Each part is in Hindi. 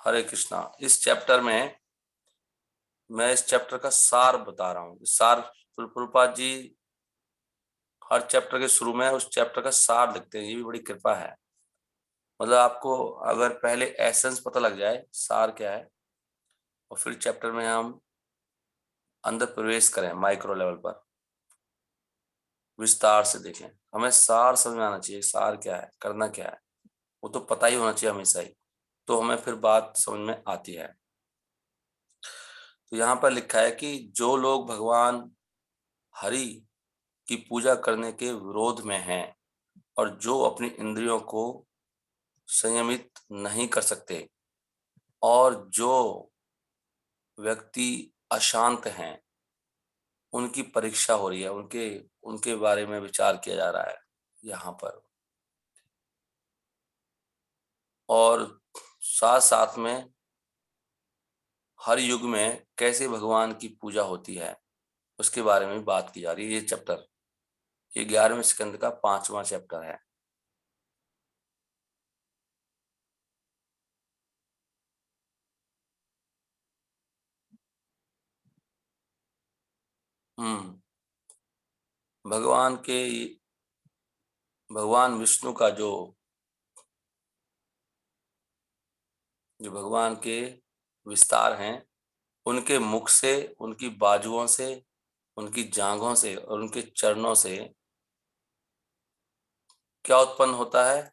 हरे कृष्णा। इस चैप्टर में मैं इस चैप्टर का सार बता रहा हूँ। सार प्रभुपाद जी हर चैप्टर के शुरू में उस चैप्टर का सार लिखते हैं, ये भी बड़ी कृपा है। मतलब आपको अगर पहले एसेंस पता लग जाए सार क्या है और फिर चैप्टर में हम अंदर प्रवेश करें माइक्रो लेवल पर विस्तार से देखें, हमें सार समझ में आना चाहिए। सार क्या है, करना क्या है, वो तो पता ही होना चाहिए हमेशा ही, तो हमें फिर बात समझ में आती है। तो यहाँ पर लिखा है कि जो लोग भगवान हरि की पूजा करने के विरोध में हैं और जो अपनी इंद्रियों को संयमित नहीं कर सकते और जो व्यक्ति अशांत हैं, उनकी परीक्षा हो रही है, उनके उनके बारे में विचार किया जा रहा है यहाँ पर। और साथ साथ में हर युग में कैसे भगवान की पूजा होती है उसके बारे में भी बात की जा रही है। ये चैप्टर, ये 11वें स्कंद का 5वां चैप्टर है। हम्म भगवान के भगवान विष्णु का जो भगवान के विस्तार हैं, उनके मुख से, उनकी बाजुओं से, उनकी जांघों से और उनके चरणों से क्या उत्पन्न होता है?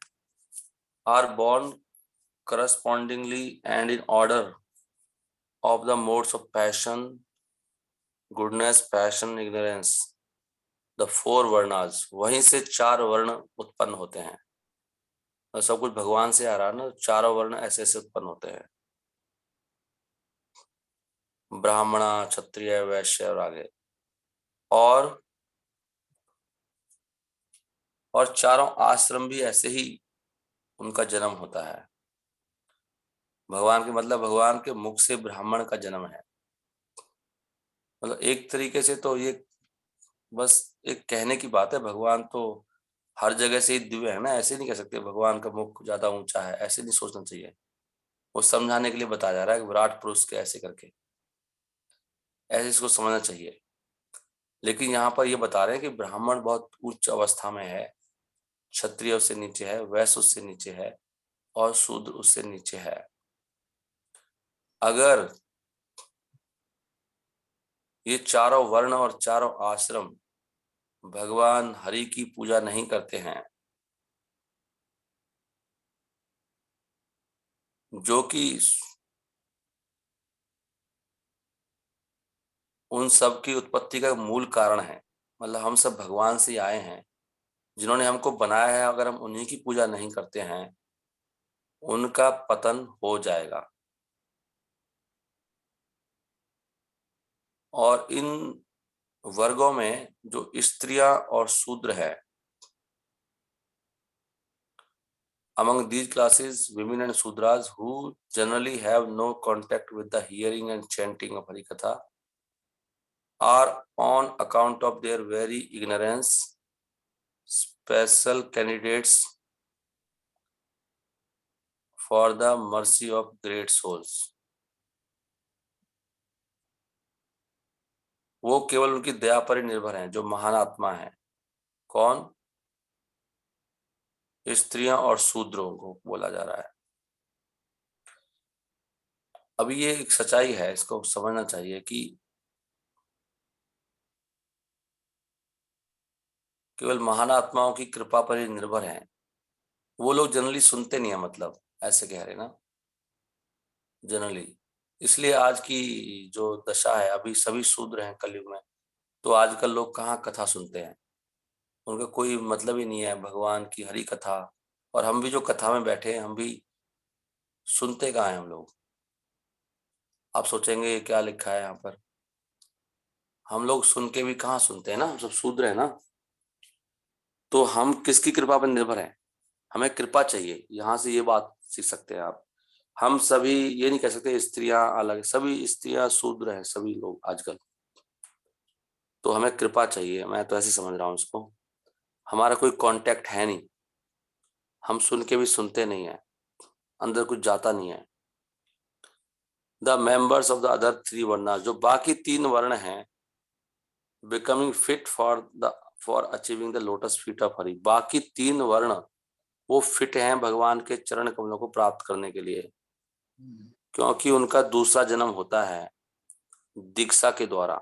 Are born correspondingly and in order of the modes of passion, goodness, passion, ignorance, the four varnas। वहीं से 4 वर्ण उत्पन्न होते हैं। तो सब कुछ भगवान से आ रहा है ना, चारों वर्ण ऐसे ऐसे उत्पन्न होते हैं, ब्राह्मणा, क्षत्रिय, वैश्य और आगे। और चारों आश्रम भी ऐसे ही उनका जन्म होता है। भगवान के मतलब भगवान के मुख से ब्राह्मण का जन्म है। मतलब एक तरीके से तो ये बस एक कहने की बात है। भगवान तो हर जगह से ही दिव्य है ना, ऐसे नहीं कह सकते भगवान का मुख ज्यादा ऊंचा है, ऐसे नहीं सोचना चाहिए। वो समझाने के लिए बताया जा रहा है कि विराट पुरुष के ऐसे करके, ऐसे इसको समझना चाहिए। लेकिन यहाँ पर ये बता रहे हैं कि ब्राह्मण बहुत उच्च अवस्था में है, क्षत्रिय उससे नीचे है, वैश्य उससे नीचे है और शूद्र उससे नीचे है। अगर ये चारों वर्ण और चारों आश्रम भगवान हरि की पूजा नहीं करते हैं, जो कि उन सब की उत्पत्ति का मूल कारण है, मतलब हम सब भगवान से आए हैं, जिन्होंने हमको बनाया है, अगर हम उन्हीं की पूजा नहीं करते हैं, उनका पतन हो जाएगा। और इन वर्गों में जो स्त्रियां और शूद्र है, among these classes women and shudras who generally have no contact with the hearing and chanting of Harikatha are on account of their very ignorance special candidates for the mercy of great souls। वो केवल उनकी दया पर ही निर्भर हैं, जो महान आत्मा है। कौन? स्त्रियां और शूद्रों को बोला जा रहा है। अभी ये एक सच्चाई है, इसको समझना चाहिए कि केवल महान आत्माओं की कृपा पर ही निर्भर है। वो लोग जनरली सुनते नहीं है, मतलब ऐसे कह रहे ना, जनरली। इसलिए आज की जो दशा है, अभी सभी शूद्र हैं कलयुग में, तो आजकल लोग कहाँ कथा सुनते हैं, उनका कोई मतलब ही नहीं है भगवान की हरि कथा। और हम भी जो कथा में बैठे हैं, हम भी सुनते कहाँ हैं हम लोग? आप सोचेंगे ये क्या लिखा है यहाँ पर, हम लोग सुन के भी कहाँ सुनते हैं ना, हम सब शूद्र है ना। तो हम किसकी कृपा पर निर्भर हैं? हमें कृपा चाहिए, यहाँ से ये बात सीख सकते हैं आप। हम सभी ये नहीं कह सकते स्त्रियां अलग, सभी स्त्रियां शूद्र हैं सभी लोग आजकल। तो हमें कृपा चाहिए, मैं तो ऐसे समझ रहा हूँ इसको। हमारा कोई कांटेक्ट है नहीं, हम सुन के भी सुनते नहीं है, अंदर कुछ जाता नहीं है। The members of the other 3 वर्णा, जो बाकी 3 वर्ण हैं, becoming fit for achieving the lotus feet of Hari, बाकी 3 वर्ण वो फिट हैं भगवान के चरण कमलों को प्राप्त करने के लिए, क्योंकि उनका दूसरा जन्म होता है दीक्षा के द्वारा,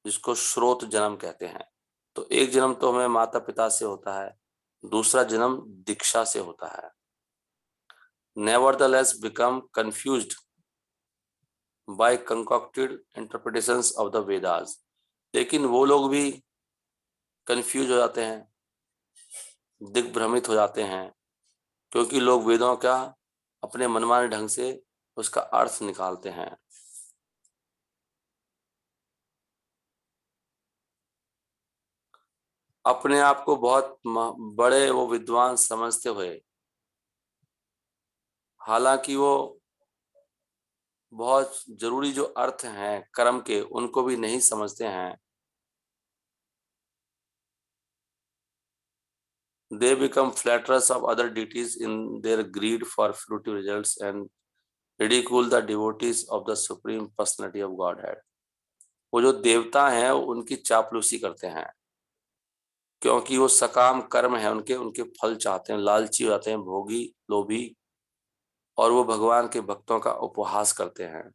जिसको स्रोत जन्म कहते हैं। तो एक जन्म तो हमें माता पिता से होता है, दूसरा जन्म दीक्षा से होता है। nevertheless become confused by concocted interpretations of the Vedas, लेकिन वो लोग भी कंफ्यूज हो जाते हैं, दिग्भ्रमित हो जाते हैं, क्योंकि लोग वेदों का अपने मनमाने ढंग से उसका अर्थ निकालते हैं। अपने आप को बहुत बड़े वो विद्वान समझते हुए, हालांकि वो बहुत जरूरी जो अर्थ हैं कर्म के उनको भी नहीं समझते हैं। They become flatterers of other deities in their greed for fruitive results and ridicule the devotees of the supreme personality of Godhead. वो जो देवता हैं उनकी चापलूसी करते हैं, क्योंकि वो सकाम कर्म है उनके उनके फल चाहते हैं, लालची हो जाते हैं, भोगी, लोभी, और वो भगवान के भक्तों का उपहास करते हैं।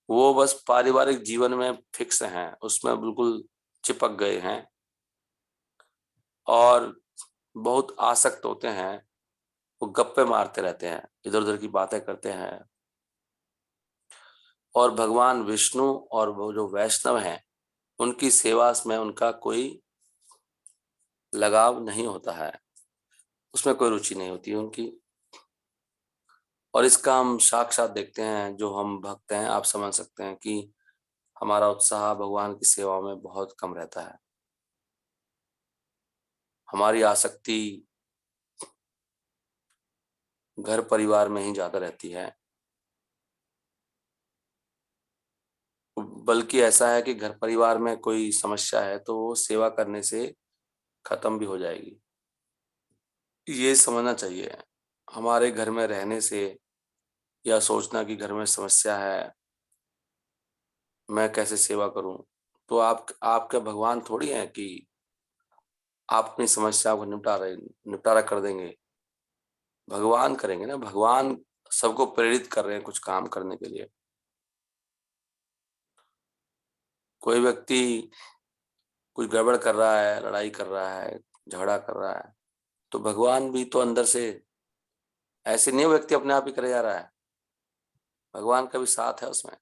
वो बस पारिवारिक जीवन में फिक्स हैं, उसमें बिल्कुल चिपक गए हैं और बहुत आसक्त होते हैं। वो गप्पे मारते रहते हैं, इधर उधर की बातें करते हैं, और भगवान विष्णु और वो जो वैष्णव हैं उनकी सेवा में उनका कोई लगाव नहीं होता है, उसमें कोई रुचि नहीं होती है उनकी। और इसका हम साक्षात देखते हैं, जो हम भक्त हैं आप समझ सकते हैं कि हमारा उत्साह भगवान की सेवा में बहुत कम रहता है। हमारी आसक्ति घर परिवार में ही ज्यादा रहती है, बल्कि ऐसा है कि घर परिवार में कोई समस्या है तो वो सेवा करने से खत्म भी हो जाएगी। ये समझना चाहिए, हमारे घर में रहने से या सोचना कि घर में समस्या है मैं कैसे सेवा करूं, तो आप क्या भगवान थोड़ी हैं कि आप अपनी समस्या को निपटारा कर देंगे। भगवान करेंगे ना, भगवान सबको प्रेरित कर रहे हैं कुछ काम करने के लिए। कोई व्यक्ति कुछ गड़बड़ कर रहा है, लड़ाई कर रहा है, झगड़ा कर रहा है, तो भगवान भी तो अंदर से, ऐसे नहीं व्यक्ति अपने आप ही करे जा रहा है, भगवान का भी साथ है उसमें।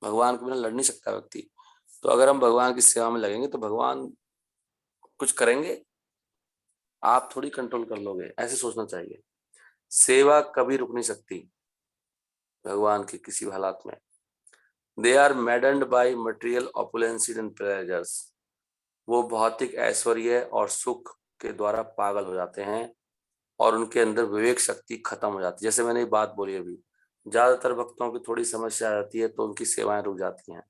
भगवान के बिना लड़ नहीं सकता व्यक्ति। तो अगर हम भगवान की सेवा में लगेंगे तो भगवान कुछ करेंगे, आप थोड़ी कंट्रोल कर लोगे, ऐसे सोचना चाहिए। सेवा कभी रुक नहीं सकती भगवान की किसी भी हालात में। They are maddened by material opulence and pleasures, वो भौतिक ऐश्वर्य और सुख के द्वारा पागल हो जाते हैं और उनके अंदर विवेक शक्ति खत्म हो जाती है। जैसे मैंने बात बोली अभी, ज्यादातर भक्तों की थोड़ी समस्या आ जाती है तो उनकी सेवाएं रुक जाती हैं,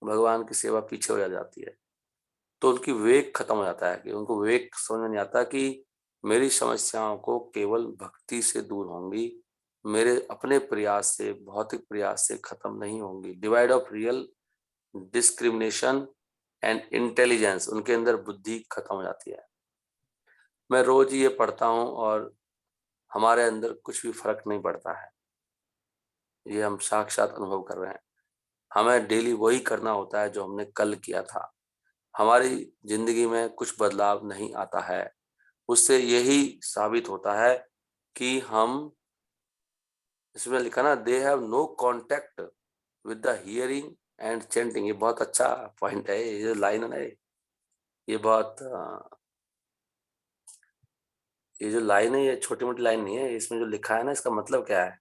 भगवान की सेवा पीछे हो जाती है, तो उनकी विवेक खत्म हो जाता है कि उनको विवेक समझ में नहीं आता कि मेरी समस्याओं को केवल भक्ति से दूर होंगी, मेरे अपने प्रयास से, भौतिक प्रयास से खत्म नहीं होंगी। Divide of real discrimination and intelligence, उनके अंदर बुद्धि खत्म हो जाती है। मैं रोज ये पढ़ता हूँ और हमारे अंदर कुछ भी फर्क नहीं पड़ता है, ये हम साक्षात अनुभव कर रहे हैं। हमें डेली वही करना होता है जो हमने कल किया था, हमारी जिंदगी में कुछ बदलाव नहीं आता है। उससे यही साबित होता है कि हम, इसमें लिखा ना, they have no contact with the hearing and chanting, ये बहुत अच्छा पॉइंट है, ये जो लाइन है ना, ये बहुत ये जो लाइन है ये छोटी मोटी लाइन नहीं है, इसमें जो लिखा है ना इसका मतलब क्या है।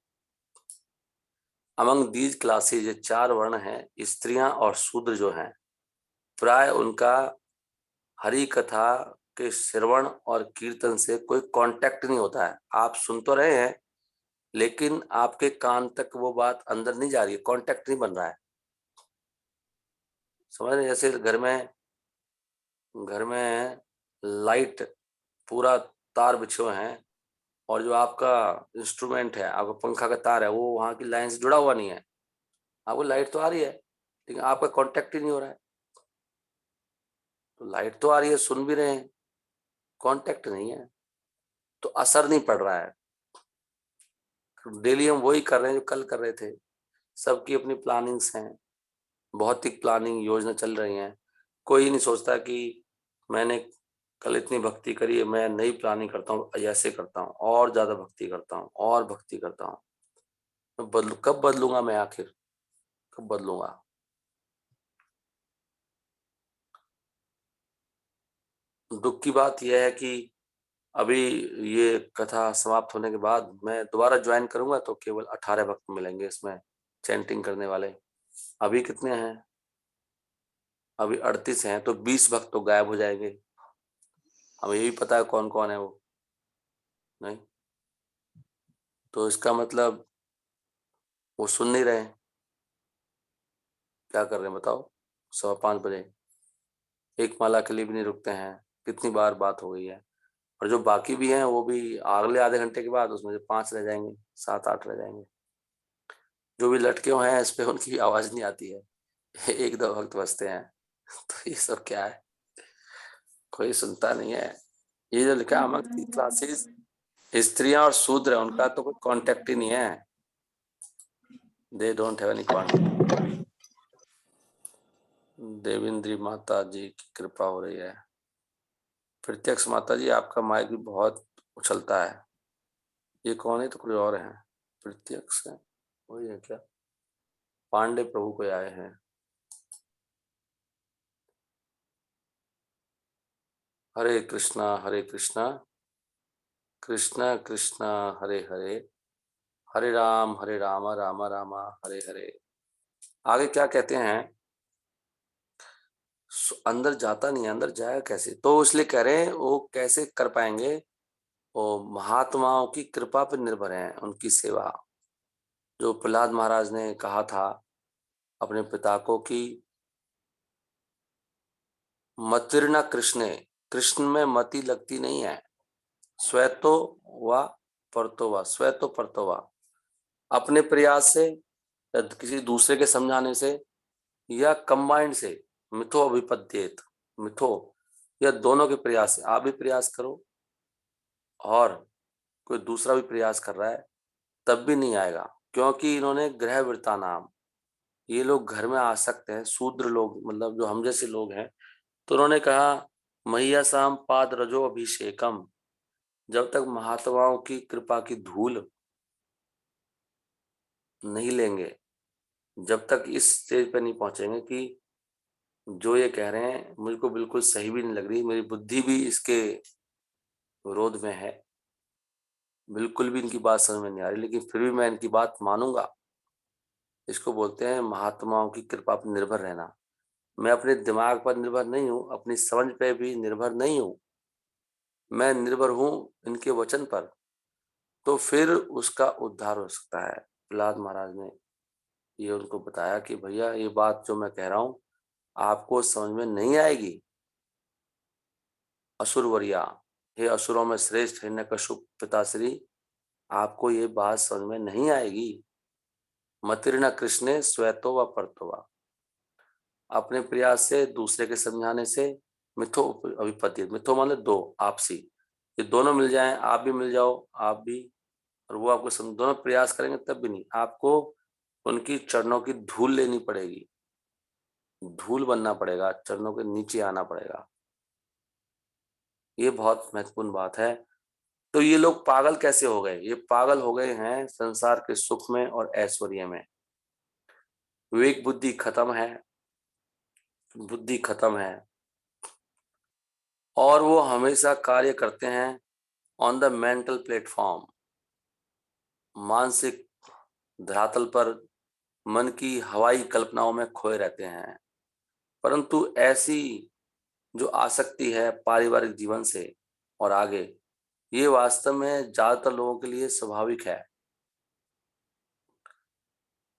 अमंग दीज क्लासेज, ये 4 वर्ण हैं, स्त्रियां और शूद्र जो हैं, प्राय उनका हरि कथा के श्रवण और कीर्तन से कोई कांटेक्ट नहीं होता है। आप सुन तो रहे हैं लेकिन आपके कान तक वो बात अंदर नहीं जा रही है, कांटेक्ट नहीं बन रहा है। समझ रहे, जैसे घर में लाइट पूरा तार बिछे हुए हैं और जो आपका इंस्ट्रूमेंट है, आपका पंखा का तार है, वो वहां की लाइन से जुड़ा हुआ नहीं है। आपको लाइट तो आ रही है लेकिन आपका कांटेक्ट ही नहीं हो रहा है। तो लाइट तो आ रही है, सुन भी रहे हैं, कांटेक्ट नहीं है, तो असर नहीं पड़ रहा है। डेली हम वही कर रहे हैं जो कल कर रहे थे। सबकी अपनी प्लानिंग्स हैं, भौतिक प्लानिंग, योजना चल रही हैं। कोई नहीं सोचता कि मैंने कल इतनी भक्ति करी है, मैं नई प्लानिंग करता हूँ, ऐसे करता हूँ, और ज्यादा भक्ति करता हूँ, और भक्ति करता हूँ। कब बदलूंगा मैं आखिर, कब बदलूंगा? दुख की बात यह है कि अभी ये कथा समाप्त होने के बाद मैं दोबारा ज्वाइन करूंगा तो केवल 18 भक्त मिलेंगे इसमें, चैंटिंग करने वाले। अभी कितने हैं? अभी 38 हैं, तो 20 भक्त तो गायब हो जाएंगे। हमें ये भी पता है कौन कौन है वो, नहीं? तो इसका मतलब वो सुन नहीं रहे हैं। क्या कर रहे हैं बताओ? 5:15 एक माला के लिए भी नहीं रुकते हैं। कितनी बार बात हो गई है। और जो बाकी भी हैं वो भी अगले आधे घंटे के बाद उसमें से 5 रह जाएंगे, 7-8 रह जाएंगे। जो भी लटके हुए हैं इस पे, उनकी आवाज नहीं आती है। एक दो वक्त बजते हैं। तो ये सब क्या है, कोई सुनता नहीं है। ये जो लिखा है अमर की क्लासेस, स्त्रियां और शूद्र, उनका तो कोई कांटेक्ट ही नहीं है। They don't have any contact. Devendri माता जी की कृपा हो रही है। प्रत्यक्ष माता जी, आपका माइक भी बहुत उछलता है। ये कौन है? तो कोई और है। प्रत्यक्ष है, वही है क्या? पांडे प्रभु कोई आए हैं। हरे कृष्णा हरे कृष्णा, कृष्णा कृष्णा हरे हरे, हरे राम राम राम हरे हरे। आगे क्या कहते हैं? अंदर जाता नहीं है, अंदर जाएगा कैसे? तो इसलिए कह रहे हैं वो कैसे कर पाएंगे? वो महात्माओं की कृपा पर निर्भर है, उनकी सेवा। जो प्रहलाद महाराज ने कहा था अपने पिता को कि मतिर्न कृष्णे, कृष्ण में मति लगती नहीं है। स्वैतो व परतो व, स्वैतो परतो व, अपने प्रयास से या किसी दूसरे के समझाने से या कंबाइंड से, मिथो अभिपद्येत, मिथो या दोनों के प्रयास से, आप भी प्रयास करो और कोई दूसरा भी प्रयास कर रहा है, तब भी नहीं आएगा। क्योंकि इन्होंने ग्रह वृता नाम, ये लोग घर में आ सकते हैं, शूद्र लोग, मतलब जो हम जैसे लोग हैं। तो उन्होंने कहा मैया साम पाद रजो अभिषेकम, जब तक महात्माओं की कृपा की धूल नहीं लेंगे, जब तक इस स्टेज पे नहीं पहुंचेंगे कि जो ये कह रहे हैं मुझको बिल्कुल सही भी नहीं लग रही, मेरी बुद्धि भी इसके विरोध में है, बिल्कुल भी इनकी बात समझ में नहीं आ रही, लेकिन फिर भी मैं इनकी बात मानूंगा। इसको बोलते हैं महात्माओं की कृपा पर निर्भर रहना। मैं अपने दिमाग पर निर्भर नहीं हूँ, अपनी समझ पे भी निर्भर नहीं हूँ, मैं निर्भर हूँ इनके वचन पर। तो फिर उसका उद्धार हो सकता है। प्रहलाद महाराज ने ये उनको बताया कि भैया ये बात जो मैं कह रहा हूँ आपको समझ में नहीं आएगी। असुरवरिया, हे असुरों में श्रेष्ठ हिरण्यकशिपु पिताश्री, आपको ये बात समझ में नहीं आएगी। मतिर्न कृष्णे स्वैतो व परतो वा, अपने प्रयास से, दूसरे के समझाने से, मिथो अभिपत्ति, मिथो मतलब दो, आपसी, ये दोनों मिल जाएं, आप भी मिल जाओ, आप भी और वो आपको समझ, दोनों प्रयास करेंगे तब भी नहीं। आपको उनकी चरणों की धूल लेनी पड़ेगी, धूल बनना पड़ेगा, चरणों के नीचे आना पड़ेगा। ये बहुत महत्वपूर्ण बात है। तो ये लोग पागल कैसे हो गए? ये पागल हो गए हैं संसार के सुख में और ऐश्वर्य में। विवेक बुद्धि खत्म है, बुद्धि खत्म है, और वो हमेशा कार्य करते हैं ऑन द मेंटल प्लेटफॉर्म, मानसिक धरातल पर मन की हवाई कल्पनाओं में खोए रहते हैं। परंतु ऐसी जो आसक्ति है पारिवारिक जीवन से और आगे, ये वास्तव में ज्यादातर लोगों के लिए स्वाभाविक है।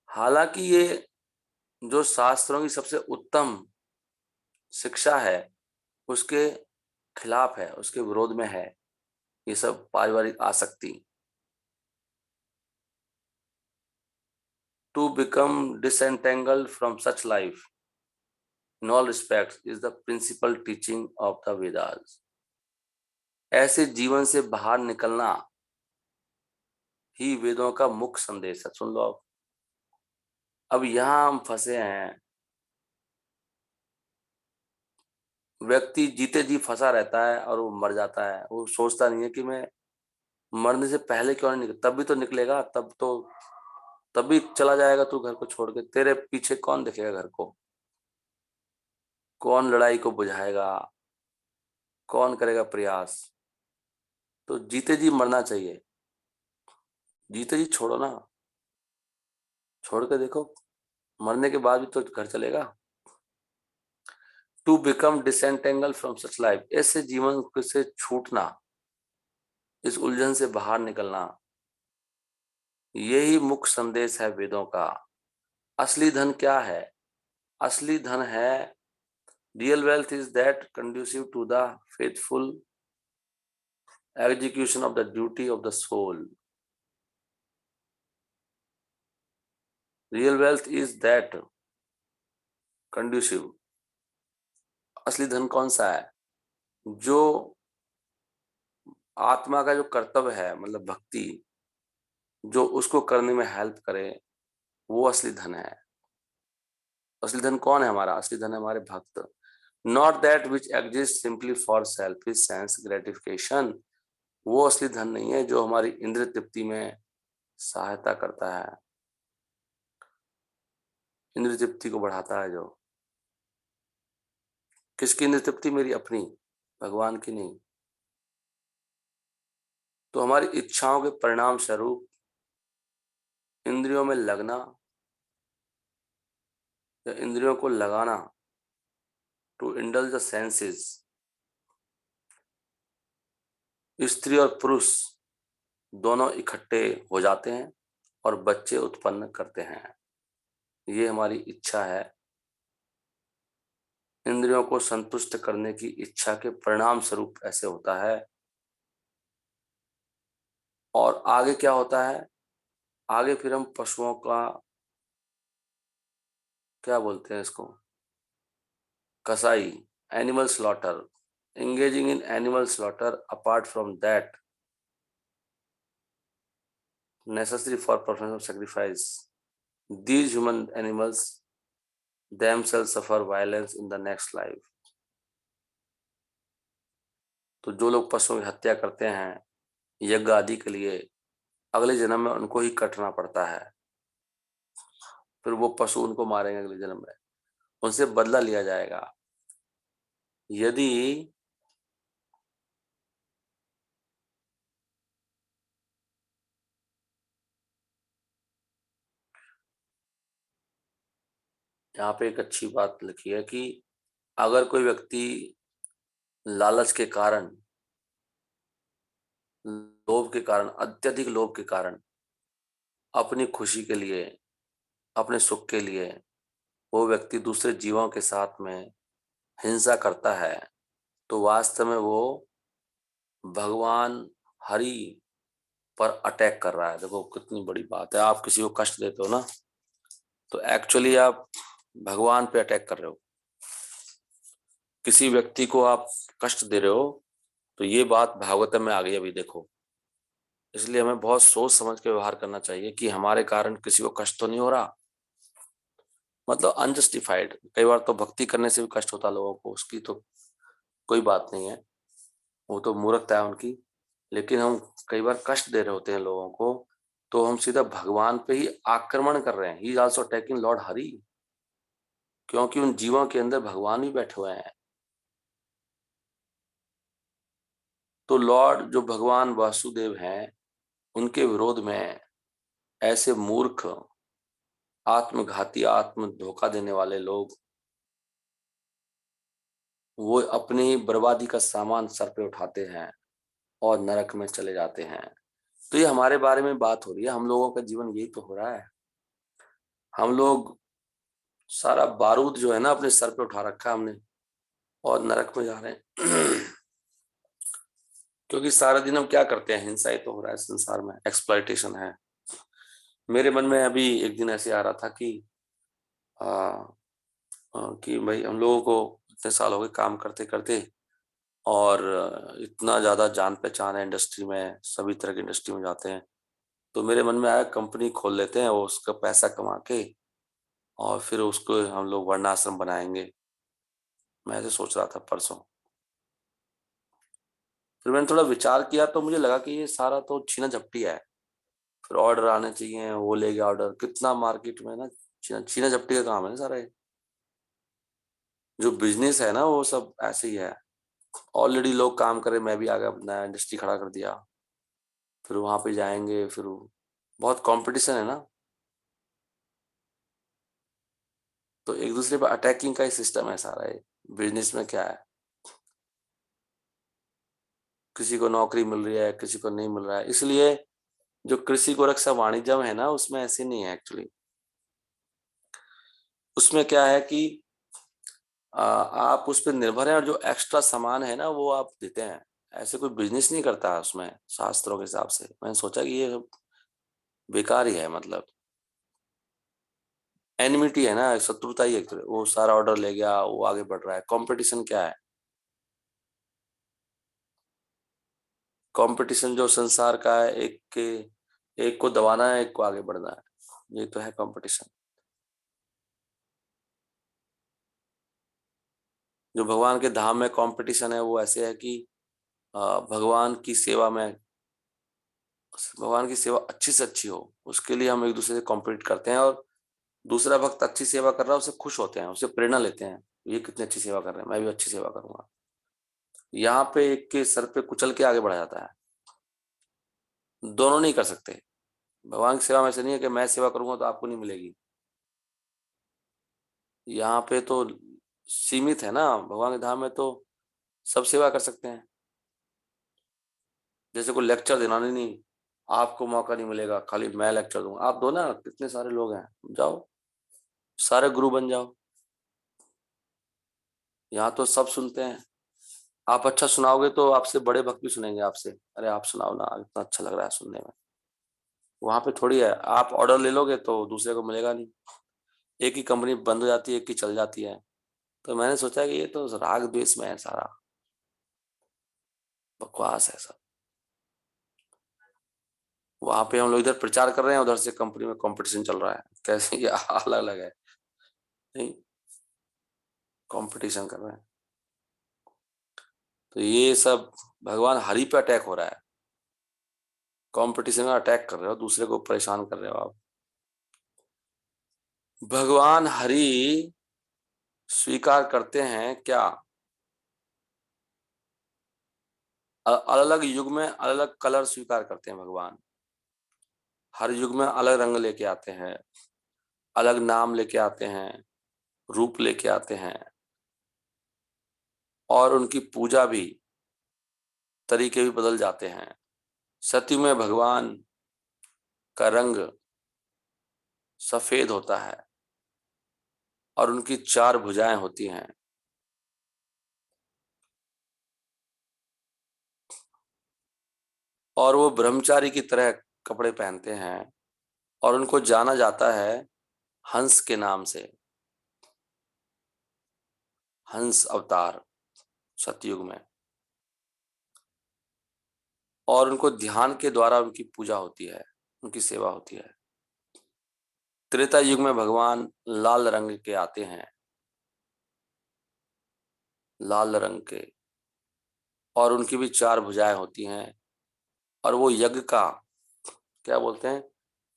हालांकि ये जो शास्त्रों की सबसे उत्तम शिक्षा है उसके खिलाफ है, उसके विरोध में है। ये सब पारिवारिक आसक्ति। To become disentangled from such life in all respects is the principal teaching of the Vedas। ऐसे जीवन से बाहर निकलना ही वेदों का मुख्य संदेश है। सुन लो अब यहां हम फंसे हैं। व्यक्ति जीते जी फंसा रहता है और वो मर जाता है। वो सोचता नहीं है कि मैं मरने से पहले क्यों नहीं निकल, तब भी तो निकलेगा, तभी चला जाएगा तू घर को छोड़ के। तेरे पीछे कौन देखेगा घर को, कौन लड़ाई को बुझाएगा, कौन करेगा प्रयास। तो जीते जी मरना चाहिए। जीते जी छोड़ो ना, छोड़ के देखो, मरने के बाद भी तो घर चलेगा। To become disentangle from such life, ऐसे जीवन से छूटना, इस उलझन से बाहर निकलना, यही मुख्य संदेश है वेदों का। असली धन क्या है? असली धन है, real wealth is that conducive to the faithful execution of the duty of the soul. Real wealth is that conducive. असली धन कौन सा है? जो आत्मा का जो कर्तव्य है, मतलब भक्ति, जो उसको करने में हेल्प करे, वो असली धन है। असली धन कौन है हमारा? असली धन है हमारे भक्त। Not that which exist simply for selfish sense gratification. वो असली धन नहीं है जो हमारी इंद्रिय तृप्ति में सहायता करता है, इंद्रिय तृप्ति को बढ़ाता है। जो किसकी इंद्रिय तृप्ति? मेरी अपनी, भगवान की नहीं। तो हमारी इच्छाओं के परिणाम स्वरूप इंद्रियों में लगना या इंद्रियों को लगाना, टू इंडल्ज द सेंसेस, स्त्री और पुरुष दोनों इकट्ठे हो जाते हैं और बच्चे उत्पन्न करते हैं। ये हमारी इच्छा है। इंद्रियों को संतुष्ट करने की इच्छा के परिणाम स्वरूप ऐसे होता है। और आगे क्या होता है? आगे फिर हम पशुओं का, क्या बोलते हैं इसको, कसाई, animal slaughter, engaging in animal slaughter apart from that necessary for performance of sacrifice, these human animals themselves suffer violence in the next life। तो जो लोग पशुओं की हत्या करते हैं यज्ञ आदि के लिए, अगले जन्म में उनको ही कटना पड़ता है। फिर वो पशु उनको मारेंगे अगले जन्म में, उनसे बदला लिया जाएगा। यदि यहाँ पे एक अच्छी बात लिखी है कि अगर कोई व्यक्ति लालच के कारण, लोभ के कारण, अत्यधिक लोभ के कारण अपनी खुशी के लिए, अपने सुख के लिए वो व्यक्ति दूसरे जीवों के साथ में हिंसा करता है, तो वास्तव में वो भगवान हरि पर अटैक कर रहा है। देखो कितनी बड़ी बात है। आप किसी को कष्ट देते हो ना, तो एक्चुअली आप भगवान पे अटैक कर रहे हो। किसी व्यक्ति को आप कष्ट दे रहे हो, तो ये बात भागवतम में आ गई अभी देखो। इसलिए हमें बहुत सोच समझ के व्यवहार करना चाहिए कि हमारे कारण किसी को कष्ट तो नहीं हो रहा। मतलब अनजस्टिफाइड, कई बार तो भक्ति करने से भी कष्ट होता है लोगों को, उसकी तो कोई बात नहीं है, वो तो मूर्खता है उनकी। लेकिन हम कई बार कष्ट दे रहे होते हैं लोगों को, तो हम सीधा भगवान पे ही आक्रमण कर रहे हैं। He is also attacking Lord Hari, क्योंकि उन जीवों के अंदर भगवान भी बैठे हुए हैं। तो लॉर्ड जो भगवान वासुदेव हैं, उनके विरोध में ऐसे मूर्ख, आत्मघाती, आत्म धोखा देने वाले लोग, वो अपनी बर्बादी का सामान सर पे उठाते हैं और नरक में चले जाते हैं। तो ये हमारे बारे में बात हो रही है। हम लोगों का जीवन यही तो हो रहा है। हम लोग सारा बारूद जो है ना अपने सर पे उठा रखा है हमने, और नरक में जा रहे हैं। क्योंकि सारा दिन हम क्या करते हैं, हिंसा ही तो हो रहा है संसार में, एक्सप्लॉइटेशन है। मेरे मन में अभी एक दिन ऐसे आ रहा था कि आ, कि भाई हम लोगों को इतने साल हो गए काम करते करते, और इतना ज्यादा जान पहचान है इंडस्ट्री में, सभी तरह की इंडस्ट्री में जाते हैं। तो मेरे मन में आया कंपनी खोल लेते हैं, वो उसका पैसा कमा के और फिर उसको हम लोग वर्णाश्रम बनाएंगे। मैं ऐसे सोच रहा था परसों। फिर मैंने थोड़ा विचार किया तो मुझे लगा कि ये सारा तो छीना झपटी है। फिर ऑर्डर आने चाहिए, वो ले गया ऑर्डर, कितना मार्केट में ना छीना छीना झपटी का काम है ना सारा ये। जो बिजनेस है ना वो सब ऐसे ही है। ऑलरेडी लोग काम करे, मैं भी आ गया, नया इंडस्ट्री खड़ा कर दिया। फिर वहां पे जाएंगे, फिर बहुत कंपटीशन है ना। तो एक दूसरे पर अटैकिंग का ही सिस्टम है सारा ये। बिजनेस में क्या है, किसी को नौकरी मिल रही है, किसी को नहीं मिल रहा है। इसलिए जो कृषि को रक्षा वाणिज्य है ना, उसमें ऐसे नहीं है एक्चुअली। उसमें क्या है कि आप उस पर निर्भर हैं, और जो एक्स्ट्रा सामान है ना वो आप देते हैं। ऐसे कोई बिजनेस नहीं करता है उसमें शास्त्रों के हिसाब से। मैंने सोचा कि ये बेकार ही है, मतलब एनिमिटी है ना, शत्रुता ही है एक तरह। वो सारा ऑर्डर ले गया, वो आगे बढ़ रहा है। कंपटीशन क्या है? कंपटीशन जो संसार का है, एक को दबाना है, एक को आगे बढ़ना है, ये तो है कंपटीशन। जो भगवान के धाम में कंपटीशन है वो ऐसे है कि भगवान की सेवा में, भगवान की सेवा अच्छी से अच्छी हो, उसके लिए हम एक दूसरे से कॉम्पिट करते हैं। और दूसरा भक्त अच्छी सेवा कर रहा है, उससे खुश होते हैं, उससे प्रेरणा लेते हैं, ये कितनी अच्छी सेवा कर रहे हैं, मैं भी अच्छी सेवा करूंगा। यहाँ पे एक के सर पे कुचल के आगे बढ़ा जाता है। दोनों नहीं कर सकते। भगवान की सेवा में ऐसे नहीं है कि मैं सेवा करूंगा तो आपको नहीं मिलेगी। यहाँ पे तो सीमित है ना, भगवान के धाम में तो सब सेवा कर सकते हैं। जैसे कोई लेक्चर देना, नहीं नहीं आपको मौका नहीं मिलेगा, खाली मैं लेक्चर दूंगा। आप दो ना, कितने सारे लोग हैं, जाओ सारे गुरु बन जाओ। यहाँ तो सब सुनते हैं। आप अच्छा सुनाओगे तो आपसे बड़े भक्त भी सुनेंगे आपसे, अरे आप सुनाओ ना, इतना अच्छा लग रहा है सुनने में। वहां पे थोड़ी है, आप ऑर्डर ले लोगे तो दूसरे को मिलेगा नहीं। एक ही कंपनी बंद हो जाती है, एक ही चल जाती है। तो मैंने सोचा कि ये तो राग द्वेष में है सारा, बकवास है सब। वहां पे हम लोग इधर प्रचार कर रहे हैं, उधर से कंपनी में कंपटीशन चल रहा है। कैसे, ये अलग अलग है। नहीं, कंपटीशन कर रहे हैं। तो ये सब भगवान हरि पे अटैक हो रहा है। कंपटीशन में अटैक कर रहे हो, दूसरे को परेशान कर रहे हो आप। भगवान हरि स्वीकार करते हैं क्या? अलग अलग युग में अलग अलग कलर स्वीकार करते हैं भगवान। हर युग में अलग रंग लेके आते हैं, अलग नाम लेके आते हैं, रूप लेके आते हैं। और उनकी पूजा भी, तरीके भी बदल जाते हैं। सती में भगवान का रंग सफेद होता है, और उनकी 4 भुजाएं होती हैं। और वो ब्रह्मचारी की तरह कपड़े पहनते हैं, और उनको जाना जाता है हंस के नाम से। हंस अवतार सतयुग में। और उनको ध्यान के द्वारा उनकी पूजा होती है, उनकी सेवा होती है। त्रेता युग में भगवान लाल रंग के आते हैं, लाल रंग के। और उनकी भी 4 भुजाएं होती हैं। और वो यज्ञ का, क्या बोलते हैं,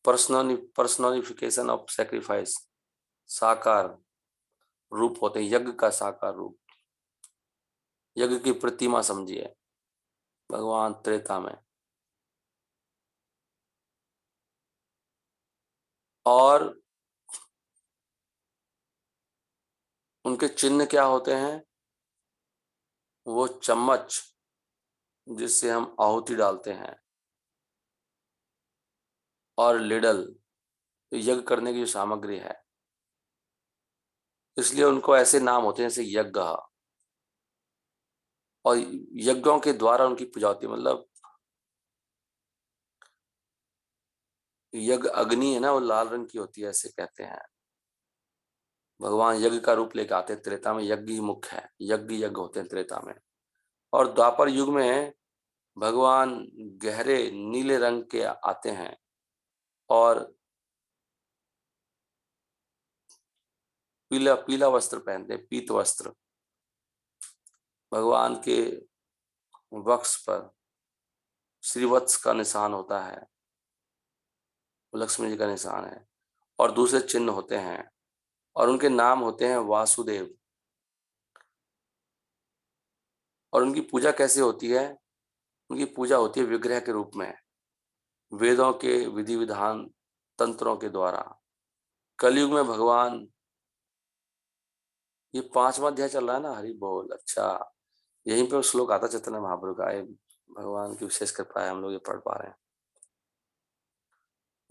पर्सनोनिफिकेशन ऑफ सेक्रीफाइस, साकार रूप होते हैं, यज्ञ का साकार रूप। यज्ञ की प्रतिमा समझिए भगवान त्रेता में। और उनके चिन्ह क्या होते हैं? वो चम्मच जिससे हम आहुति डालते हैं, और लिडल यज्ञ करने की जो सामग्री है। इसलिए उनको ऐसे नाम होते हैं जैसे यज्ञ। और यज्ञों के द्वारा उनकी पूजा होती है। मतलब यज्ञ अग्नि है ना, वो लाल रंग की होती है, ऐसे कहते हैं। भगवान यज्ञ का रूप लेकर आते हैं त्रेता में, यज्ञ ही मुख्य है, यज्ञ यज्ञ होते हैं त्रेता में। और द्वापर युग में भगवान गहरे नीले रंग के आते हैं और पीला पीला वस्त्र पहनते हैं, पीत वस्त्र। भगवान के वक्ष पर श्रीवत्स का निशान होता है, लक्ष्मी जी का निशान है, और दूसरे चिन्ह होते हैं, और उनके नाम होते हैं वासुदेव। और उनकी पूजा कैसे होती है? उनकी पूजा होती है विग्रह के रूप में, वेदों के विधि विधान तंत्रों के द्वारा। कलयुग में भगवान, ये 5वां अध्याय चल रहा है ना, हरि बोल। अच्छा, यहीं पे श्लोक आता चैतन्य महाप्रभु का, भगवान की विशेष कृपा है, हम लोग ये पढ़ पा रहे हैं।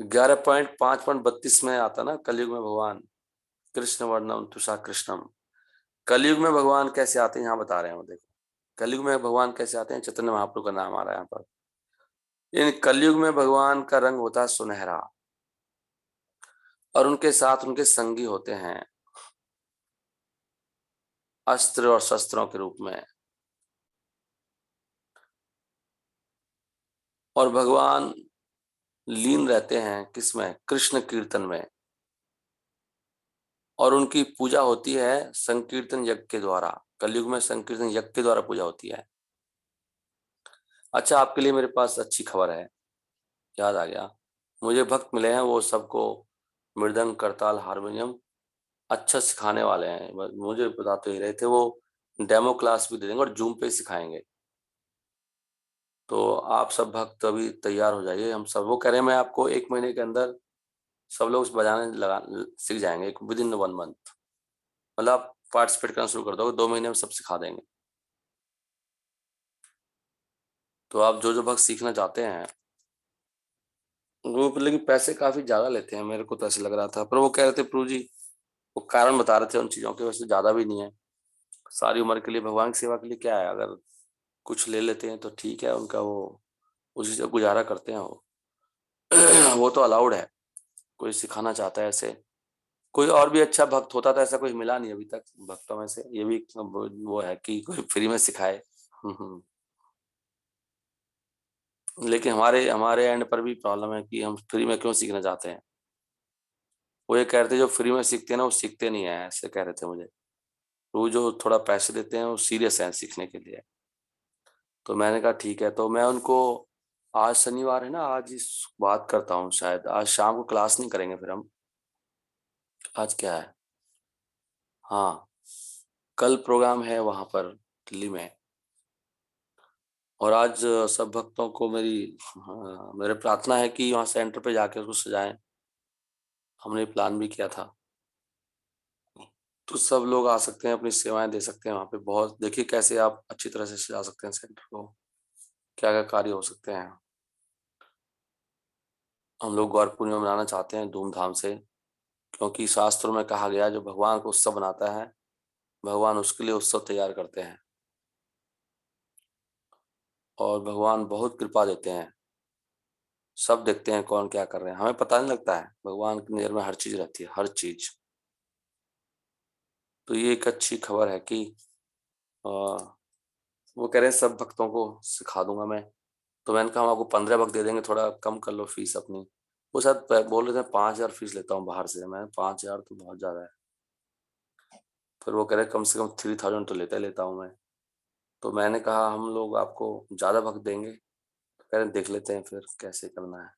11.5.32 में आता ना, कलयुग में भगवान कृष्ण वर्णम तुषा कृष्णम। कलयुग में भगवान कैसे आते हैं यहाँ बता रहे हैं वो, देखो कलयुग में भगवान कैसे आते हैं। चैतन्य महाप्रभु का नाम आ रहा है यहाँ पर। इन कलयुग में भगवान का रंग होता है सुनहरा, और उनके साथ उनके संगी होते हैं अस्त्र और शस्त्रों के रूप में। और भगवान लीन रहते हैं किसमें? कृष्ण कीर्तन में। और उनकी पूजा होती है संकीर्तन यज्ञ के द्वारा। कलयुग में संकीर्तन यज्ञ के द्वारा पूजा होती है। अच्छा, आपके लिए मेरे पास अच्छी खबर है, याद आ गया। मुझे भक्त मिले हैं, वो सबको मृदंग करताल हारमोनियम अच्छा सिखाने वाले हैं। मुझे बता तो ही रहे थे, वो डेमो क्लास भी दे देंगे और जूम पे सिखाएंगे। तो आप सब भक्त अभी तैयार हो जाइए, हम सब, वो कह रहे हैं मैं आपको 1 महीने के अंदर सब लोग बजाने लगा सीख जाएंगे, विद इन 1 मंथ। मतलब आप पार्टिसिपेट करना शुरू कर दोगे, 2 महीने में सब सिखा देंगे। तो आप जो जो भक्त सीखना चाहते हैं, वो लेकिन पैसे काफी ज्यादा लेते हैं, मेरे को तो ऐसे लग रहा था। पर वो कह रहे थे प्रभु जी, वो कारण बता रहे थे उन चीजों के, वैसे ज्यादा भी नहीं है। सारी उम्र के लिए भगवान की सेवा के लिए क्या है, अगर कुछ ले लेते हैं तो ठीक है उनका, वो उसी से गुजारा करते हैं वो। वो तो अलाउड है, कोई सिखाना चाहता है ऐसे। कोई और भी अच्छा भक्त होता था, ऐसा कोई मिला नहीं अभी तक भक्तों में से। ये भी वो है कि कोई फ्री में सिखाए। हम्म। लेकिन हमारे हमारे एंड पर भी प्रॉब्लम है कि हम फ्री में क्यों सीखना चाहते हैं। वो ये कह रहे थे जो फ्री में सीखते हैं ना, वो सीखते नहीं है, ऐसे कह रहे थे मुझे। वो जो थोड़ा पैसे देते हैं वो सीरियस है सीखने के लिए। तो मैंने कहा ठीक है, तो मैं उनको, आज शनिवार है ना, आज इस बात करता हूँ, शायद आज शाम को क्लास नहीं करेंगे फिर हम। आज क्या है? हाँ, कल प्रोग्राम है वहां पर दिल्ली में। और आज सब भक्तों को मेरी, हाँ, मेरे प्रार्थना है कि वहाँ सेंटर पे जाके उसको सजाएं। हमने प्लान भी किया था। तो सब लोग आ सकते हैं, अपनी सेवाएं दे सकते हैं वहाँ पे। बहुत देखिए कैसे आप अच्छी तरह से सजा सकते हैं सेंटर को, क्या क्या कार्य हो सकते हैं। हम लोग गौर पूर्णिमा मनाना चाहते हैं धूमधाम से, क्योंकि शास्त्रों में कहा गया जो भगवान को उत्सव बनाता है, भगवान उसके लिए उत्सव तैयार करते हैं। और भगवान बहुत कृपा देते हैं, सब देखते हैं कौन क्या कर रहे हैं, हमें पता नहीं लगता है, भगवान की नजर में हर चीज रहती है, हर चीज। तो ये एक अच्छी खबर है कि आ, वो कह रहे हैं सब भक्तों को सिखा दूंगा मैं। तो मैंने कहा हम आपको 15 भक्त दे देंगे, थोड़ा कम कर लो फीस अपनी। वो शायद बोल रहे थे 5,000 फीस लेता हूँ बाहर से। मैं 5,000 तो बहुत ज्यादा है। फिर वो कह रहे कम से कम 3,000 तो लेता ही लेता हूँ मैं। तो मैंने कहा हम लोग आपको ज्यादा भक्त देंगे। तो कह रहे देख लेते हैं फिर कैसे करना है।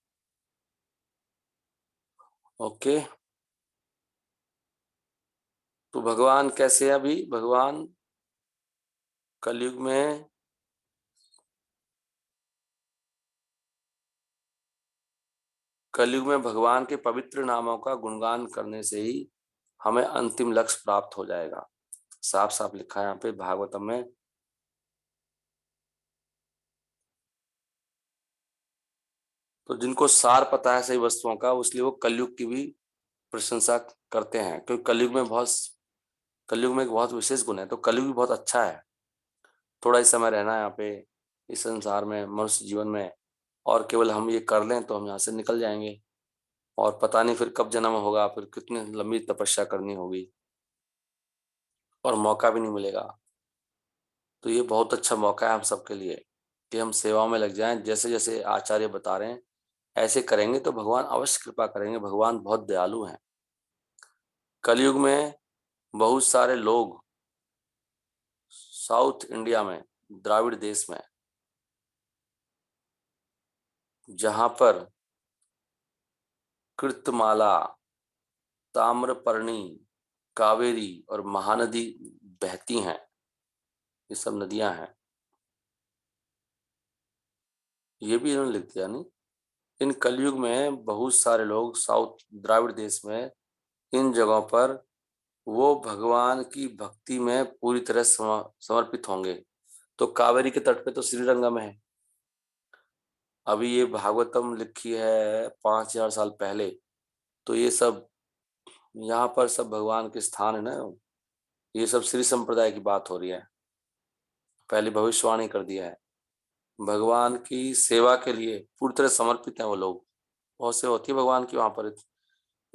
ओके। तो भगवान कैसे है अभी? भगवान कलयुग में, कलयुग में भगवान के पवित्र नामों का गुणगान करने से ही हमें अंतिम लक्ष्य प्राप्त हो जाएगा। साफ साफ लिखा है यहाँ पे भागवतम में। तो जिनको सार पता है सही वस्तुओं का, इसलिए वो कलयुग की भी प्रशंसा करते हैं, क्योंकि कलयुग में एक बहुत विशेष गुण है, तो कलयुग भी बहुत अच्छा है। थोड़ा ही समय रहना है यहाँ पे इस संसार में, मनुष्य जीवन में, और केवल हम ये कर लें तो हम यहाँ से निकल जाएंगे। और पता नहीं फिर कब जन्म होगा, फिर कितनी लंबी तपस्या करनी होगी, और मौका भी नहीं मिलेगा। तो ये बहुत अच्छा मौका है हम सबके लिए कि हम सेवा में लग जाएं। जैसे जैसे आचार्य बता रहे हैं ऐसे करेंगे तो भगवान अवश्य कृपा करेंगे। भगवान बहुत दयालु हैं। कलयुग में बहुत सारे लोग साउथ इंडिया में, द्राविड़ देश में, जहां पर कृतमाला, ताम्रपर्णी, कावेरी और महानदी बहती हैं, ये सब नदियां हैं। ये भी इन्होंने लिख दिया नहीं। इन कलयुग में बहुत सारे लोग साउथ द्राविड़ देश में, इन जगहों पर वो भगवान की भक्ति में पूरी तरह समर्पित होंगे। तो कावेरी के तट पे तो श्रीरंगम है। अभी ये भागवतम लिखी है 5000 साल पहले। तो ये सब यहाँ पर सब भगवान के स्थान है ना। ये सब श्री संप्रदाय की बात हो रही है। पहले भविष्यवाणी कर दिया है। भगवान की सेवा के लिए पूरी तरह समर्पित है वो लोग। बहुत से होती है भगवान की वहां पर।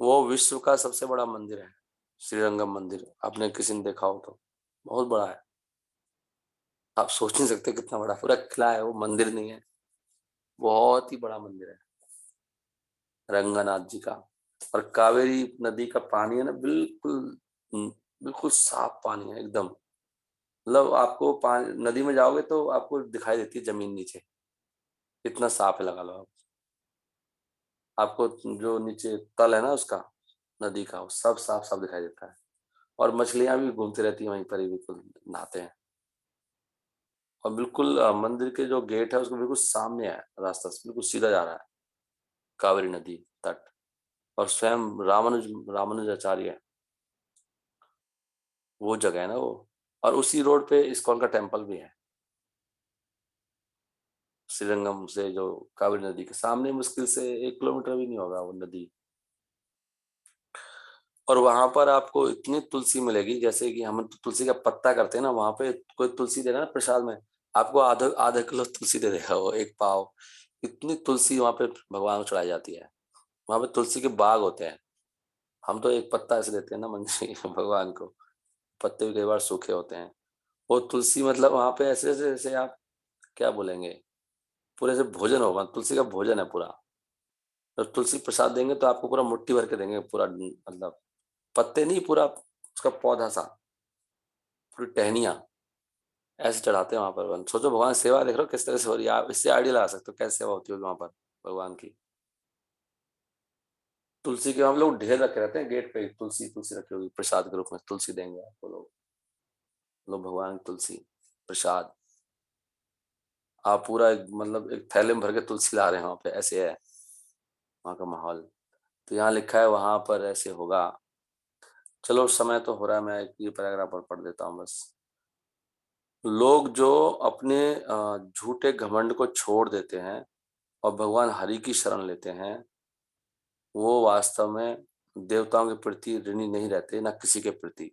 वो विश्व का सबसे बड़ा मंदिर है श्रीरंगम मंदिर। आपने किसी ने देखा हो तो बहुत बड़ा है। आप सोच नहीं सकते कितना बड़ा, पूरा किला है, वो मंदिर नहीं है। बहुत ही बड़ा मंदिर है रंगनाथ जी का। और कावेरी नदी का पानी है ना, बिल्कुल बिल्कुल साफ पानी है एकदम। मतलब आपको पानी, नदी में जाओगे तो आपको दिखाई देती है जमीन नीचे, इतना साफ है, लगा लो आप। आपको जो नीचे तल है ना उसका, नदी का, वो सब साफ साफ दिखाई देता है। और मछलियां भी घूमती रहती हैं वहीं पर ही, बिल्कुल नहाते हैं। और बिल्कुल मंदिर के जो गेट है उसको बिल्कुल सामने है रास्ता, बिल्कुल सीधा जा रहा है कावेरी नदी तट। और स्वयं रामानुजाचार्य, वो जगह है ना वो। और उसी रोड पे इस्कॉन का टेम्पल भी है। श्रीरंगम से जो कावेरी नदी के सामने, मुश्किल से 1 किलोमीटर भी नहीं होगा वो नदी। और वहां पर आपको इतनी तुलसी मिलेगी, जैसे कि हम तो तुलसी का पत्ता करते हैं ना, वहां पे कोई तुलसी देना ना प्रसाद में, आपको आधा आधा किलो तुलसी दे देगा वो, एक पाव। इतनी तुलसी वहां पे भगवान को चढ़ाई जाती है। वहां पे तुलसी के बाग होते हैं। हम तो एक पत्ता ऐसे देते हैं ना मंदिर भगवान को। पत्ते भी कई बार सूखे होते हैं। वो तुलसी मतलब वहां पे ऐसे ऐसे जैसे आप क्या बोलेंगे, पूरे से भोजन होगा, तुलसी का भोजन है पूरा। तो तुलसी प्रसाद देंगे तो आपको पूरा मुट्ठी भर के देंगे पूरा, मतलब पत्ते नहीं, पूरा उसका पौधा सा, पूरी टहनियाँ ऐसे चढ़ाते हैं वहां पर। सोचो भगवान सेवा देख रहे हो किस तरह से हो रही है। आप इससे आइडिया लगा सकते हो कैसे सेवा होती होगी वहां पर भगवान की। तुलसी के हम लोग ढेर रखे रहते हैं गेट पे, तुलसी तुलसी रखी होगी प्रसाद के रूप में, तुलसी देंगे आपको लोग। लोग भगवान की तुलसी प्रसाद, आप पूरा मतलब एक थैले में भर के तुलसी ला रहे हैं वहां पे, ऐसे है वहां का माहौल। तो यहाँ लिखा है वहां पर ऐसे होगा। चलो समय तो हो रहा है, मैं एक ये पैराग्राफ और पढ़ देता हूँ बस। लोग जो अपने झूठे घमंड को छोड़ देते हैं और भगवान हरि की शरण लेते हैं, वो वास्तव में देवताओं के प्रति ऋणी नहीं रहते, ना किसी के प्रति।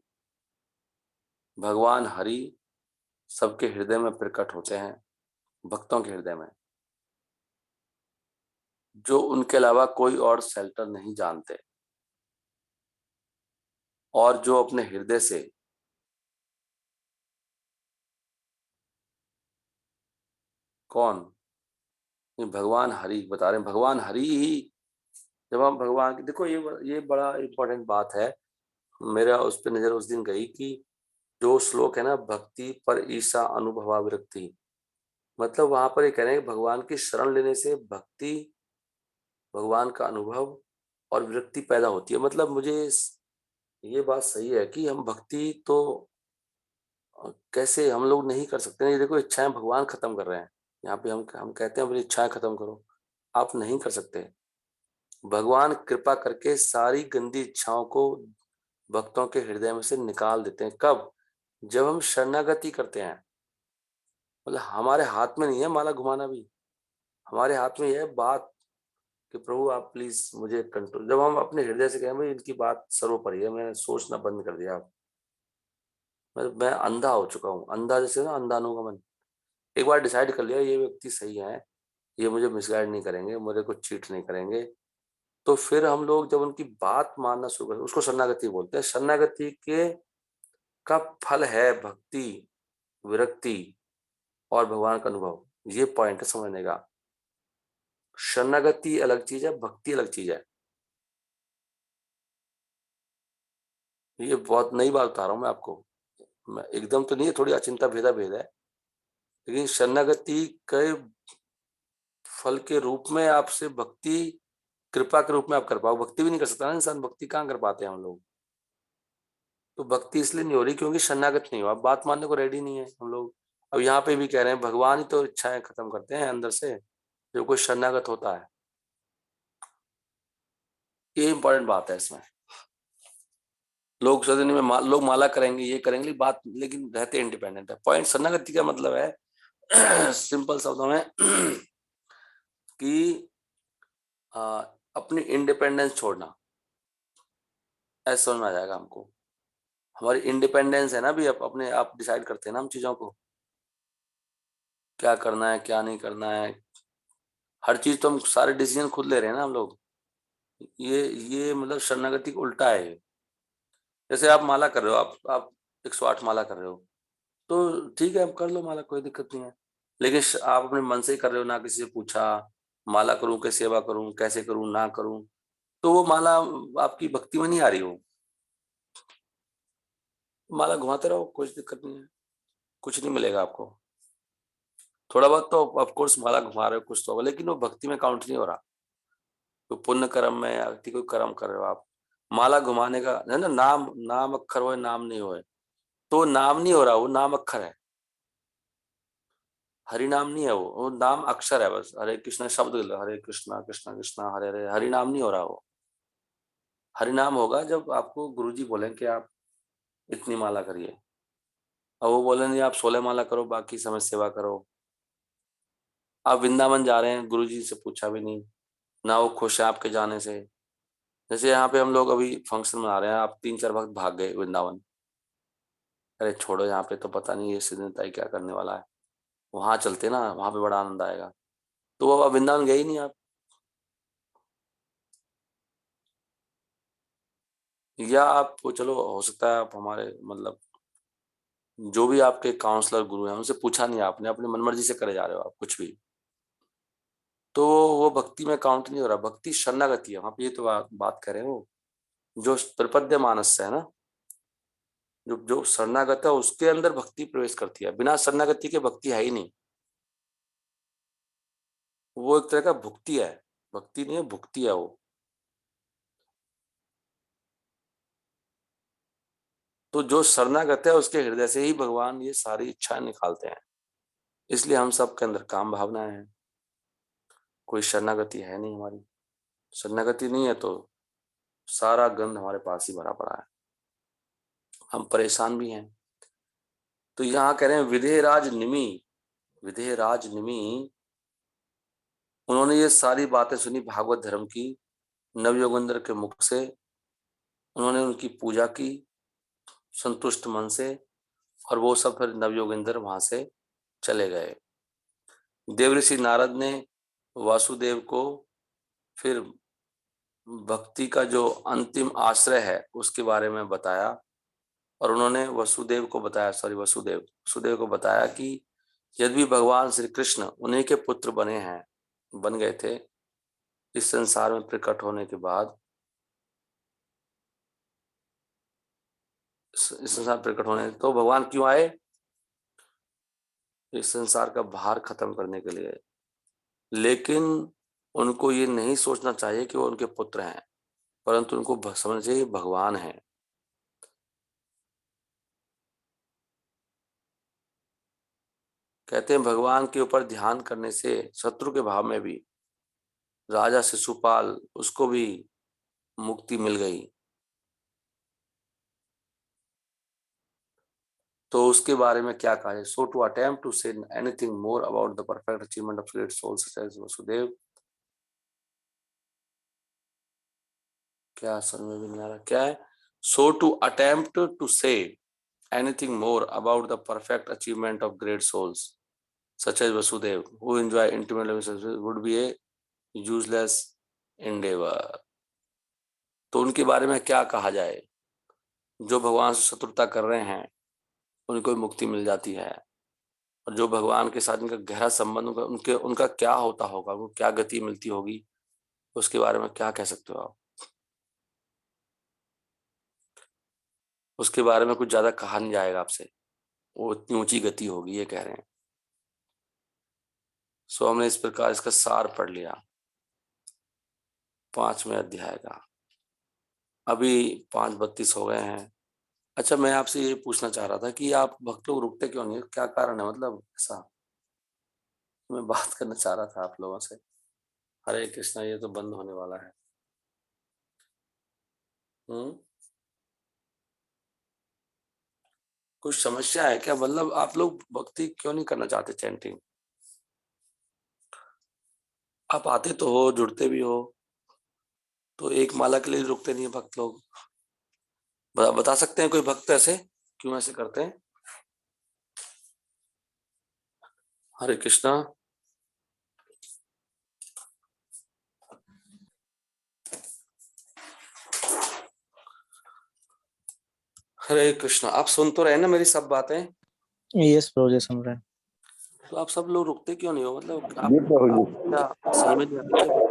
भगवान हरि सबके हृदय में प्रकट होते हैं, भक्तों के हृदय में, जो उनके अलावा कोई और शेल्टर नहीं जानते, और जो अपने हृदय से कौन, ये भगवान हरि बता रहे हैं। भगवान हरि ही, जब हम भगवान की, देखो ये बड़ा इंपॉर्टेंट बात है। मेरा उस पर नजर उस दिन गई कि जो श्लोक है ना, भक्ति पर ईसा अनुभवा विरक्ति, मतलब वहां पर ये कह रहे हैं कि भगवान की शरण लेने से भक्ति, भगवान का अनुभव और विरक्ति पैदा होती है। मतलब मुझे ये बात सही है कि हम भक्ति तो कैसे हम लोग नहीं कर सकते। ये देखो इच्छाएं भगवान खत्म कर रहे हैं। यहाँ पे हम कहते हैं अपनी इच्छाएं खत्म करो, आप नहीं कर सकते। भगवान कृपा करके सारी गंदी इच्छाओं को भक्तों के हृदय में से निकाल देते हैं। कब? जब हम शरणागति करते हैं। मतलब हमारे हाथ में नहीं है माला घुमाना भी, हमारे हाथ में यह बात कि प्रभु आप प्लीज मुझे कंट्रोल। जब हम अपने हृदय से कहें भाई इनकी बात सर्वोपरि है, मैंने सोचना बंद कर दिया, अब मैं अंधा हो चुका हूँ, अंधा जैसे ना अंधानुगमन। एक बार डिसाइड कर लिया ये व्यक्ति सही है, ये मुझे मिसगाइड नहीं करेंगे, मुझे कुछ चीट नहीं करेंगे, तो फिर हम लोग जब उनकी बात मानना शुरू करते उसको शरणागति बोलते हैं। शरणागति के का फल है भक्ति, विरक्ति और भगवान का अनुभव। ये पॉइंट है समझने का। शरणागति अलग चीज है, भक्ति अलग चीज है। ये बहुत नई बात बता रहा हूँ मैं आपको, मैं एकदम तो नहीं है, थोड़ी अचिंता भेदा भेद है, लेकिन शरणागति के फल के रूप में आपसे भक्ति, कृपा के रूप में आप कर पाओ। भक्ति भी नहीं कर सकता ना इंसान, भक्ति कहाँ कर पाते हैं हम लोग। तो भक्ति इसलिए नहीं हो रही क्योंकि शरणागत नहीं हो, आप बात मानने को रेडी नहीं है हम लोग। अब यहाँ पे भी कह रहे हैं भगवान ही तो इच्छाएं खत्म करते हैं अंदर से, जो कोई शरणागत होता है। ये इंपॉर्टेंट बात है इसमें। लोग सदन में लोग माला करेंगे, ये करेंगे बात, लेकिन रहते इंडिपेंडेंट है। पॉइंट शरणागति का मतलब है सिंपल शब्दों में कि अपनी इंडिपेंडेंस छोड़ना, ऐसा समझ में आ जाएगा हमको। हमारी इंडिपेंडेंस है ना, भी अपने आप डिसाइड करते हैं ना हम चीजों को, क्या करना है क्या नहीं करना है। हर चीज तो हम सारे डिसीजन खुद ले रहे हैं ना हम लोग। ये मतलब शरणागति का उल्टा है ये। जैसे आप माला कर रहे हो, आप 108 माला कर रहे हो, तो ठीक है आप कर लो माला, कोई दिक्कत नहीं है। लेकिन आप अपने मन से ही कर रहे हो, ना किसी से पूछा माला करूं कि सेवा करूं, कैसे करूं ना करूं, तो वो माला आपकी भक्ति में नहीं आ रही हो। माला घुमाते रहो, कुछ दिक्कत नहीं है, कुछ नहीं मिलेगा आपको। थोड़ा बहुत तो ऑफ कोर्स माला घुमा रहे हो कुछ तो होगा, लेकिन वो भक्ति में काउंट नहीं हो रहा। तो पुण्य कर्म में या कोई कर्म कर रहे हो आप, माला घुमाने का है ना, नाम नाम अक्षर होए नाम नहीं होए, तो नाम नहीं हो रहा, वो नाम अक्षर है। हरि नाम नहीं है वो नाम अक्षर है बस। हरे कृष्ण शब्द, हरे कृष्णा कृष्णा कृष्णा हरे हरे, हरि नाम नहीं हो रहा वो। हरि नाम होगा जब आपको गुरुजी बोले कि आप इतनी माला करिए। अब वो बोले नहीं आप 16 माला करो, बाकी समय सेवा करो। आप वृंदावन जा रहे हैं, गुरुजी से पूछा भी नहीं, ना वो खुश है आपके जाने से। जैसे यहाँ पे हम लोग अभी फंक्शन मना रहे हैं, आप 3-4 वक्त भाग गए वृंदावन, अरे छोड़ो यहाँ पे तो पता नहीं ये सिद्धांत ताई क्या करने वाला है, वहां चलते ना, वहां पे बड़ा आनंद आएगा। तो वो अब वृंदावन गए ही नहीं आप। या आप चलो हो सकता है आप हमारे मतलब जो भी आपके काउंसलर गुरु हैं उनसे पूछा नहीं आपने, अपनी मनमर्जी से करे जा रहे हो आप कुछ भी, तो वो भक्ति में काउंट नहीं हो रहा। भक्ति शरणागति है वहां पे, ये तो बात कर रहे हो। जो त्रिपद्य मानस है ना, जो जो शरणागत है उसके अंदर भक्ति प्रवेश करती है, बिना शरणागति के भक्ति है ही नहीं। वो एक तरह का भुक्ति है, भक्ति नहीं है भुक्ति है वो। तो जो शरणागत है उसके हृदय से ही भगवान ये सारी इच्छाएं निकालते हैं। इसलिए हम सबके अंदर काम भावनाएं हैं, कोई शरणागति है नहीं हमारी। शरणागति नहीं है तो सारा गंध हमारे पास ही भरा पड़ा है, हम परेशान भी हैं। तो यहाँ कह रहे हैं विधेयराज निमि, विधेयराज निमि, उन्होंने ये सारी बातें सुनी भागवत धर्म की नवयोगेंद्र के मुख से। उन्होंने उनकी पूजा की संतुष्ट मन से, और वो सब फिर नवयोगेंद्र वहां से चले गए। देवऋषि नारद ने वासुदेव को फिर भक्ति का जो अंतिम आश्रय है उसके बारे में बताया, और उन्होंने वसुदेव को बताया, सॉरी वसुदेव वसुदेव को बताया कि यदि भगवान श्री कृष्ण उन्हीं के पुत्र बने हैं, बन गए थे इस संसार में प्रकट होने के बाद, इस संसार प्रकट होने, तो भगवान क्यों आए? इस संसार का भार खत्म करने के लिए। लेकिन उनको ये नहीं सोचना चाहिए कि वो उनके पुत्र हैं, परंतु उनको समझना चाहिए भगवान है। कहते हैं भगवान के ऊपर ध्यान करने से शत्रु के भाव में भी राजा शिशुपाल उसको भी मुक्ति मिल गई। तो उसके बारे में क्या कहा है? So to attempt to say anything more about the perfect achievement of great souls such as Vasudev, क्या समझ में भी नहीं आ रहा क्या है। So to attempt to say anything more about the perfect achievement of great souls such as Vasudev who enjoy intimate relationships would be a useless endeavor. तो उनके बारे में क्या कहा जाए? जो भगवान से शत्रुता कर रहे हैं उनको मुक्ति मिल जाती है, और जो भगवान के साथ इनका गहरा संबंध होगा उनका क्या होता होगा, उनको क्या गति मिलती होगी, उसके बारे में क्या कह सकते हो आप? उसके बारे में कुछ ज्यादा कहा नहीं जाएगा आपसे, वो इतनी ऊंची गति होगी ये कह रहे हैं। सो हमने इस प्रकार इसका सार पढ़ लिया 5वें अध्याय का। अभी 5:32 हो गए हैं। अच्छा, मैं आपसे ये पूछना चाह रहा था कि आप भक्त लोग रुकते क्यों नहीं, क्या कारण है, मतलब ऐसा मैं बात करना चाह रहा था आप लोगों से। हरे कृष्णा, ये तो बंद होने वाला है। कुछ समस्या है क्या, मतलब आप लोग भक्ति क्यों नहीं करना चाहते, चैंटिंग? आप आते तो हो, जुड़ते भी हो, तो एक माला के लिए रुकते नहीं है भक्त लोग? बता सकते हैं कोई भक्त ऐसे क्यों ऐसे करते हैं? हरे कृष्णा। हरे कृष्णा, आप सुन तो रहे ना मेरी सब बातें? यस प्रभु जी, सुन रहे हैं। तो आप सब लोग रुकते क्यों नहीं हो, मतलब आप क्या सही में नहीं आते क्या?